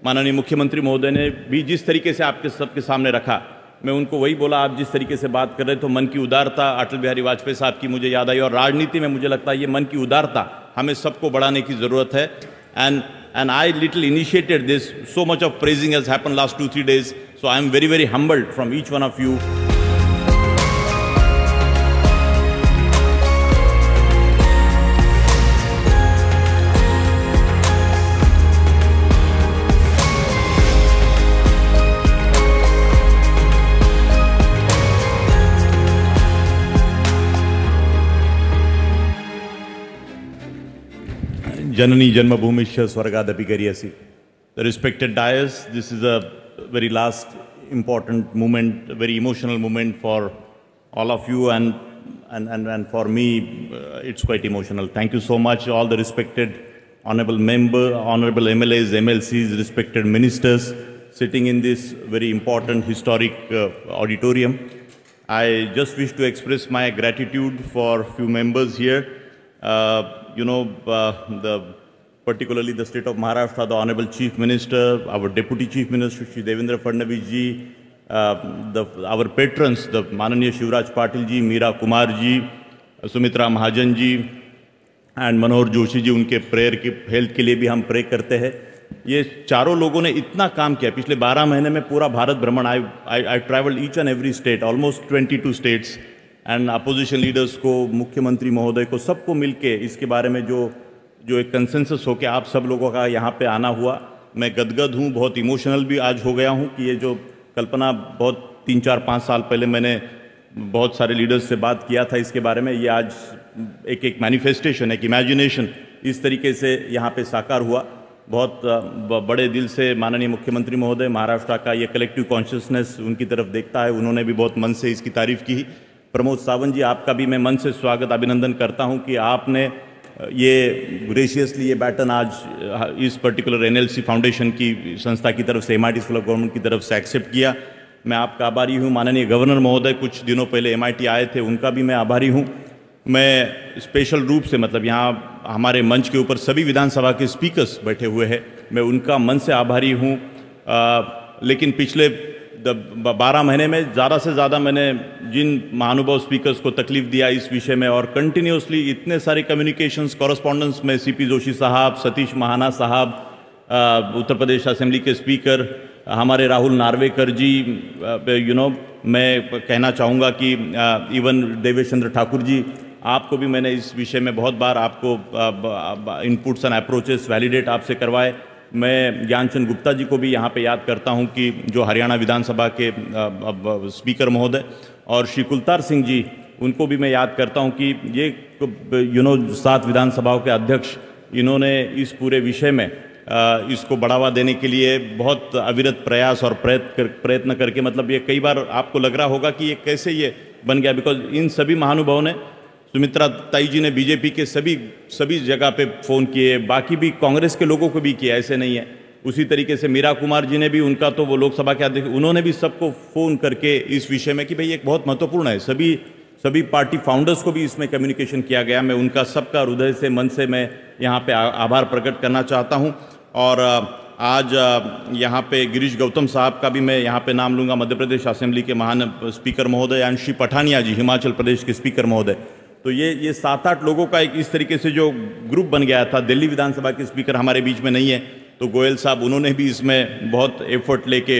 माननीय मुख्यमंत्री महोदय ने भी जिस तरीके से आपके सबके सामने रखा, मैं उनको वही बोला। आप जिस तरीके से बात कर रहे तो मन की उदारता अटल बिहारी वाजपेयी साहब की मुझे याद आई, और राजनीति में मुझे लगता है ये मन की उदारता हमें सबको बढ़ाने की ज़रूरत है। And I little initiated this. So much of praising has happened last 2-3 days. So I am very, very humbled from each one of you. Janani Janmabhumishya Swargadhapi Gariyasi. The respected dais, this is a very last important moment, a very emotional moment for all of you, and for me, it's quite emotional. Thank you so much, all the respected honorable MLAs, MLCs, respected ministers sitting in this very important historic auditorium. I just wish to express my gratitude for few members here. Particularly the state of Maharashtra, the Honorable Chief Minister, our Deputy Chief Minister, Shri Devendra Fadnavis ji, our patrons, the Mananiya Shivraj Patil ji, Meera Kumar ji, Sumitra Mahajan ji, and Manohar Joshi ji, उनके prayer की health के लिए भी हम pray करते हैं। ये चारों लोगों ने इतना काम किया पिछले 12 महीने में, पूरा भारत भ्रमण। I traveled each and every state, almost 22 states, and opposition leaders को, मुख्यमंत्री महोदय को, सबको मिलके इसके बारे में जो एक कंसेंसस हो के आप सब लोगों का यहाँ पे आना हुआ, मैं गदगद हूँ, बहुत इमोशनल भी आज हो गया हूँ कि ये जो कल्पना बहुत 3-4-5 साल पहले मैंने बहुत सारे लीडर्स से बात किया था इसके बारे में, ये आज एक मैनिफेस्टेशन, एक इमेजिनेशन इस तरीके से यहाँ पे साकार हुआ। बहुत बड़े दिल से माननीय मुख्यमंत्री महोदय, महाराष्ट्र का ये कलेक्टिव कॉन्शियसनेस उनकी तरफ देखता है, उन्होंने भी बहुत मन से इसकी तारीफ की। प्रमोद सावंत जी, आपका भी मैं मन से स्वागत अभिनंदन करता हूं कि आपने ये ग्रेशियसली ये बैटन आज इस पर्टिकुलर एनएलसी फाउंडेशन की संस्था की तरफ से, एमआईटी स्कूल ऑफ गवर्नमेंट की तरफ से एक्सेप्ट किया। मैं आपका आभारी हूं। माननीय गवर्नर महोदय कुछ दिनों पहले एमआईटी आए थे, उनका भी मैं आभारी हूं। मैं स्पेशल रूप से, मतलब यहाँ हमारे मंच के ऊपर सभी विधानसभा के स्पीकर्स बैठे हुए हैं, मैं उनका मन से आभारी हूँ। लेकिन पिछले 12 महीने में ज़्यादा से ज़्यादा मैंने जिन महानुभाव स्पीकर्स को तकलीफ दिया इस विषय में, और कंटिन्यूसली इतने सारे कम्युनिकेशंस, कॉरेस्पॉन्डेंस में सीपी जोशी साहब, सतीश महाना साहब, उत्तर प्रदेश असेंबली के स्पीकर हमारे राहुल नार्वेकर जी, मैं कहना चाहूँगा कि इवन देवेश चंद्र ठाकुर जी, आपको भी मैंने इस विषय में बहुत बार आपको इनपुट्स एंड अप्रोचेस वैलिडेट आपसे करवाए। मैं ज्ञानचंद गुप्ता जी को भी यहाँ पे याद करता हूँ कि जो हरियाणा विधानसभा के स्पीकर महोदय, और श्री कुलतार सिंह जी, उनको भी मैं याद करता हूँ कि ये 7 विधानसभाओं के अध्यक्ष, इन्होंने इस पूरे विषय में इसको बढ़ावा देने के लिए बहुत अविरत प्रयास और प्रयत्न करके, मतलब ये कई बार आपको लग रहा होगा कि ये कैसे ये बन गया, बिकॉज इन सभी महानुभावों ने, सुमित्रा ताई जी ने बीजेपी के सभी जगह पे फ़ोन किए, बाकी भी कांग्रेस के लोगों को भी किया, ऐसे नहीं है। उसी तरीके से मीरा कुमार जी ने भी, उनका तो वो लोकसभा के अध्यक्ष, उन्होंने भी सबको फ़ोन करके इस विषय में कि भाई एक बहुत महत्वपूर्ण है, सभी पार्टी फाउंडर्स को भी इसमें कम्युनिकेशन किया गया। मैं उनका सबका हृदय से, मन से मैं यहाँ पे आभार प्रकट करना चाहता हूँ। और आज यहाँ पे गिरीश गौतम साहब का भी मैं यहाँ पे नाम लूँगा, मध्य प्रदेश असेंबली के महान स्पीकर महोदय, एंड श्री पठानिया जी, हिमाचल प्रदेश के स्पीकर महोदय। तो ये 7-8 लोगों का एक इस तरीके से जो ग्रुप बन गया था। दिल्ली विधानसभा के स्पीकर हमारे बीच में नहीं है, तो गोयल साहब, उन्होंने भी इसमें बहुत एफर्ट लेके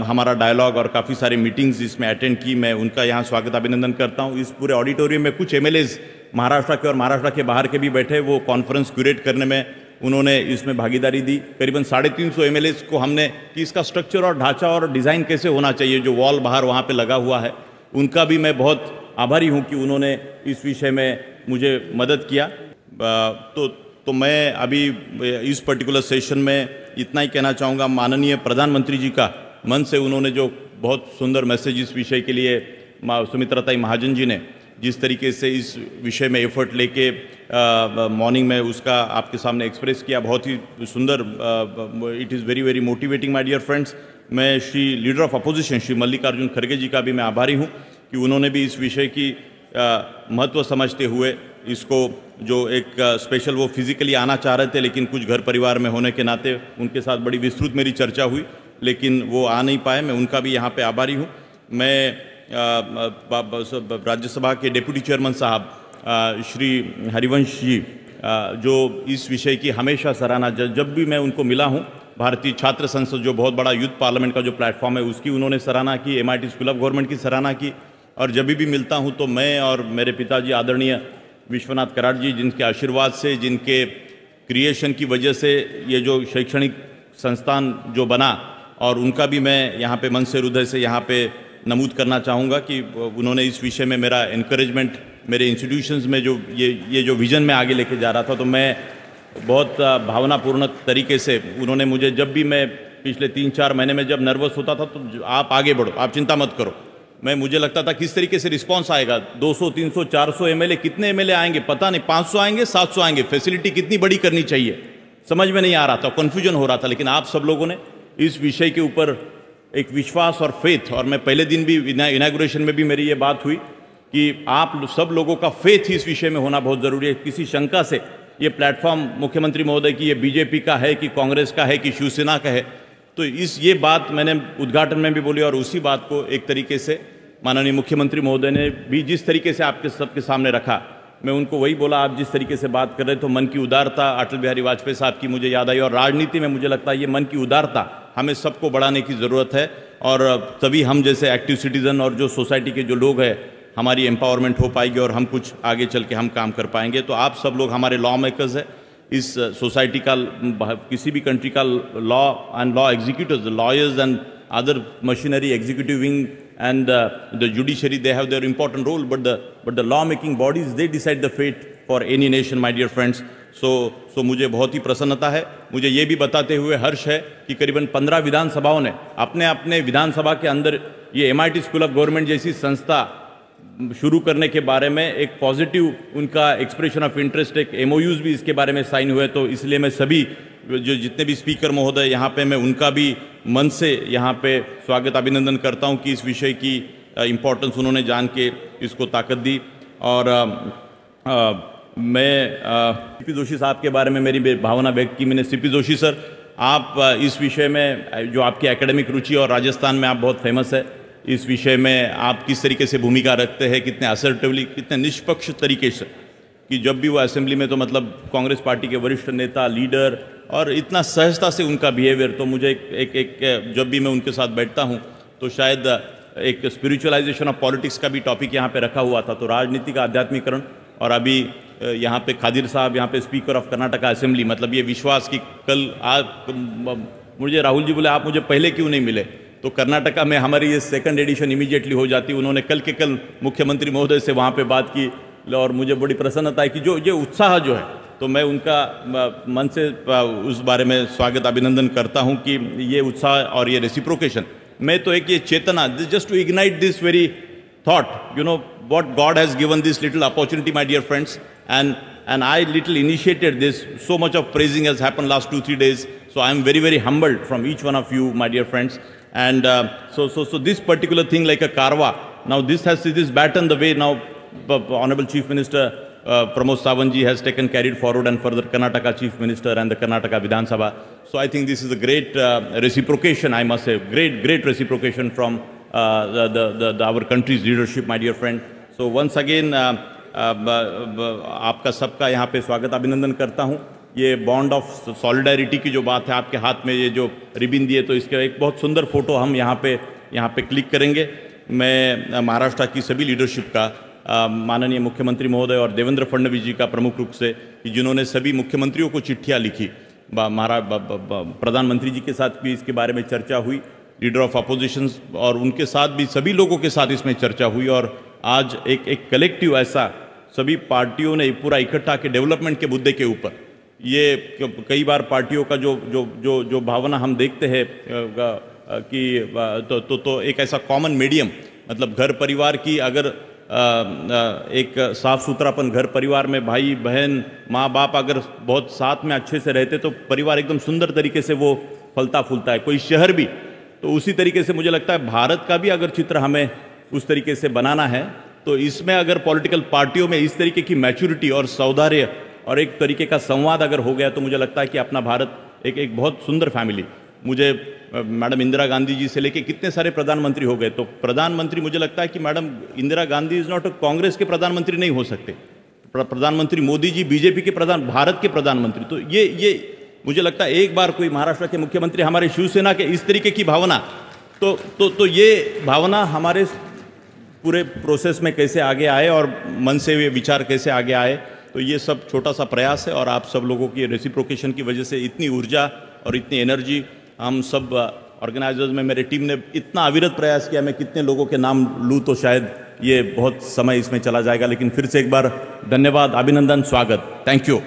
हमारा डायलॉग और काफ़ी सारी मीटिंग्स इसमें अटेंड की। मैं उनका यहाँ स्वागत अभिनंदन करता हूँ। इस पूरे ऑडिटोरियम में कुछ एमएलएज महाराष्ट्र के और महाराष्ट्र के बाहर के भी बैठे, वो कॉन्फ्रेंस क्यूरेट करने में उन्होंने इसमें भागीदारी दी। करीबन 350 एमएलएज को हमने कि इसका स्ट्रक्चर और ढांचा और डिज़ाइन कैसे होना चाहिए, जो वॉल बाहर वहाँ पे लगा हुआ है, उनका भी मैं बहुत आभारी हूँ कि उन्होंने इस विषय में मुझे मदद किया। तो मैं अभी इस पर्टिकुलर सेशन में इतना ही कहना चाहूँगा। माननीय प्रधानमंत्री जी का मन से उन्होंने जो बहुत सुंदर मैसेज इस विषय के लिए, सुमित्रा ताई महाजन जी ने जिस तरीके से इस विषय में एफर्ट लेके मॉर्निंग में उसका आपके सामने एक्सप्रेस किया, बहुत ही सुंदर। It is very very motivating my dear friends. मैं Shri leader of opposition Shri Mallikarjun खड़गे जी का भी मैं आभारी हूँ कि उन्होंने भी इस विषय की महत्व समझते हुए इसको जो एक स्पेशल वो फिजिकली आना चाह रहे थे, लेकिन कुछ घर परिवार में होने के नाते उनके साथ बड़ी विस्तृत मेरी चर्चा हुई, लेकिन वो आ नहीं पाए। मैं उनका भी यहाँ पे आभारी हूँ। मैं राज्यसभा के डिप्टी चेयरमैन साहब श्री हरिवंश जी, जो इस विषय की हमेशा सराहना, जब भी मैं उनको मिला हूँ, भारतीय छात्र संसद जो बहुत बड़ा यूथ पार्लियामेंट का जो प्लेटफॉर्म है उसकी उन्होंने सराहना की, MIT स्कूल ऑफ गवर्नमेंट की सराहना की। और जब भी मिलता हूँ तो मैं और मेरे पिताजी आदरणीय विश्वनाथ कराड़ जी, जिनके आशीर्वाद से, जिनके क्रिएशन की वजह से ये जो शैक्षणिक संस्थान जो बना, और उनका भी मैं यहाँ पे मन से, हृदय से यहाँ पे नमूद करना चाहूँगा कि उन्होंने इस विषय में मेरा इनकरेजमेंट, मेरे इंस्टीट्यूशंस में जो ये जो विज़न में आगे लेके जा रहा था, तो मैं बहुत भावनापूर्ण तरीके से उन्होंने मुझे, जब भी मैं पिछले 3-4 महीने में जब नर्वस होता था, तो आप आगे बढ़ो, आप चिंता मत करो। मुझे लगता था किस तरीके से रिस्पांस आएगा, 200, 300, 400 MLA, कितने MLA आएंगे पता नहीं, 500 आएंगे, 700 आएंगे, फैसिलिटी कितनी बड़ी करनी चाहिए, समझ में नहीं आ रहा था, कन्फ्यूजन हो रहा था। लेकिन आप सब लोगों ने इस विषय के ऊपर एक विश्वास और फेथ, और मैं पहले दिन भी इनॉग्रेशन में भी मेरी ये बात हुई कि आप सब लोगों का फेथ इस विषय में होना बहुत ज़रूरी है। किसी शंका से ये प्लेटफॉर्म मुख्यमंत्री महोदय की, ये बीजेपी का है कि कांग्रेस का है कि शिवसेना का है, तो ये बात मैंने उद्घाटन में भी बोली, और उसी बात को एक तरीके से माननीय मुख्यमंत्री महोदय ने भी जिस तरीके से आपके सबके सामने रखा, मैं उनको वही बोला, आप जिस तरीके से बात कर रहे तो मन की उदारता अटल बिहारी वाजपेयी साहब की मुझे याद आई। और राजनीति में मुझे लगता है ये मन की उदारता हमें सबको बढ़ाने की ज़रूरत है, और तभी हम जैसे एक्टिव सिटीज़न और जो सोसाइटी के जो लोग हैं, हमारी एम्पावरमेंट हो पाएगी और हम कुछ आगे चल के हम काम कर पाएंगे। तो आप सब लोग हमारे लॉ मेकर्स हैं, इस सोसाइटी का, किसी भी कंट्री का law and law executives, lawyers and other machinery, executive wing and the judiciary, they have their important role, but the law making bodies, they decide the fate for any nation, my dear friends. So मुझे बहुत ही प्रसन्नता है, मुझे ये भी बताते हुए हर्ष है कि करीबन 15 विधानसभाओं ने अपने अपने विधानसभा के अंदर ये MIT स्कूल ऑफ गवर्नमेंट जैसी संस्था शुरू करने के बारे में एक पॉजिटिव उनका एक्सप्रेशन ऑफ इंटरेस्ट, एक MOUs भी इसके बारे में साइन हुए। तो इसलिए मैं सभी जो जितने भी स्पीकर महोदय यहाँ पे, मैं उनका भी मन से यहाँ पे स्वागत, अभिनंदन करता हूँ कि इस विषय की इम्पोर्टेंस उन्होंने जान के इसको ताकत दी। और मैं CP जोशी साहब के बारे में मेरी भावना व्यक्त की मैंने। CP जोशी सर, आप इस विषय में जो आपकी एकेडमिक रुचि, और राजस्थान में आप बहुत फेमस है, इस विषय में आप किस तरीके से भूमिका रखते हैं, कितने असर्टिवली, कितने निष्पक्ष तरीके से, कि जब भी वो असेंबली में, तो मतलब कांग्रेस पार्टी के वरिष्ठ नेता, लीडर, और इतना सहजता से उनका बिहेवियर, तो मुझे एक जब भी मैं उनके साथ बैठता हूँ तो शायद एक स्पिरिचुअलाइजेशन ऑफ पॉलिटिक्स का भी टॉपिक यहाँ पे रखा हुआ था, तो राजनीति का आध्यात्मिकरण। और अभी यहाँ पे खादिर साहब, यहाँ पे स्पीकर ऑफ कर्नाटका असेंबली, मतलब ये विश्वास कि कल आप मुझे राहुल जी बोले आप मुझे पहले क्यों नहीं मिले, तो कर्नाटका में हमारी ये 2nd एडिशन इमीडिएटली हो जाती। उन्होंने कल के कल मुख्यमंत्री महोदय से वहाँ पे बात की, और मुझे बड़ी प्रसन्नता है कि जो ये उत्साह जो है, तो मैं उनका मन से उस बारे में स्वागत, अभिनंदन करता हूं कि ये उत्साह और ये रेसिप्रोकेशन, मैं तो एक ये चेतना, just to ignite this very thought, you know what God has given this little opportunity, my dear friends, and I little initiated this. So much of praising has happened last 2-3 days, so I am very humbled from each one of you, my dear friends. And so this particular thing, like a Karwa, now this baton the way now Honorable Chief Minister Pramod Sawant ji has carried forward, and further Karnataka Chief Minister and the Karnataka Vidhan Sabha. So I think this is a great reciprocation, I must say, great reciprocation from our country's leadership, my dear friend. So once again, आपका सबका यहाँ पे स्वागत, अभिनंदन करता हूँ। ये bond of solidarity की जो बात है, आपके हाथ में ये जो रिबिन दिए, तो इसके एक बहुत सुंदर फोटो हम यहाँ पे क्लिक करेंगे। मैं महाराष्ट्र की सभी लीडरशिप का, माननीय मुख्यमंत्री महोदय और देवेंद्र फडणवीस जी का प्रमुख रूप से, कि जिन्होंने सभी मुख्यमंत्रियों को चिट्ठियाँ लिखी, प्रधानमंत्री जी के साथ भी इसके बारे में चर्चा हुई, लीडर ऑफ अपोजिशन और उनके साथ भी सभी लोगों के साथ इसमें चर्चा हुई, और आज एक कलेक्टिव ऐसा सभी पार्टियों ने पूरा इकट्ठा के डेवलपमेंट के मुद्दे के ऊपर, ये कई बार पार्टियों का जो भावना हम देखते हैं कि तो एक ऐसा कॉमन मीडियम, मतलब घर परिवार की अगर एक साफ सुथरापन, घर परिवार में भाई बहन माँ बाप अगर बहुत साथ में अच्छे से रहते, तो परिवार एकदम सुंदर तरीके से वो फलता फूलता है, कोई शहर भी। तो उसी तरीके से मुझे लगता है भारत का भी अगर चित्र हमें उस तरीके से बनाना है, तो इसमें अगर पॉलिटिकल पार्टियों में इस तरीके की मैच्योरिटी और सौहार्द और एक तरीके का संवाद अगर हो गया तो मुझे लगता है कि अपना भारत एक बहुत सुंदर फैमिली। मुझे मैडम इंदिरा गांधी जी से लेके कितने सारे प्रधानमंत्री हो गए, तो प्रधानमंत्री मुझे लगता है कि madam Indira Gandhi is not Congress के प्रधानमंत्री नहीं हो सकते, प्रधानमंत्री मोदी जी बीजेपी के भारत के प्रधानमंत्री। तो ये मुझे लगता है एक बार कोई महाराष्ट्र के मुख्यमंत्री हमारे शिवसेना के इस तरीके की भावना, तो ये भावना हमारे पूरे प्रोसेस में कैसे आगे आए और मन से ये विचार कैसे आगे आए, तो ये सब छोटा सा प्रयास है। और आप सब लोगों की रेसिप्रोकेशन की वजह से इतनी ऊर्जा और इतनी एनर्जी, हम सब ऑर्गेनाइजर्स में मेरे टीम ने इतना अविरत प्रयास किया, मैं कितने लोगों के नाम लूँ तो शायद ये बहुत समय इसमें चला जाएगा, लेकिन फिर से एक बार धन्यवाद, अभिनंदन, स्वागत, थैंक यू।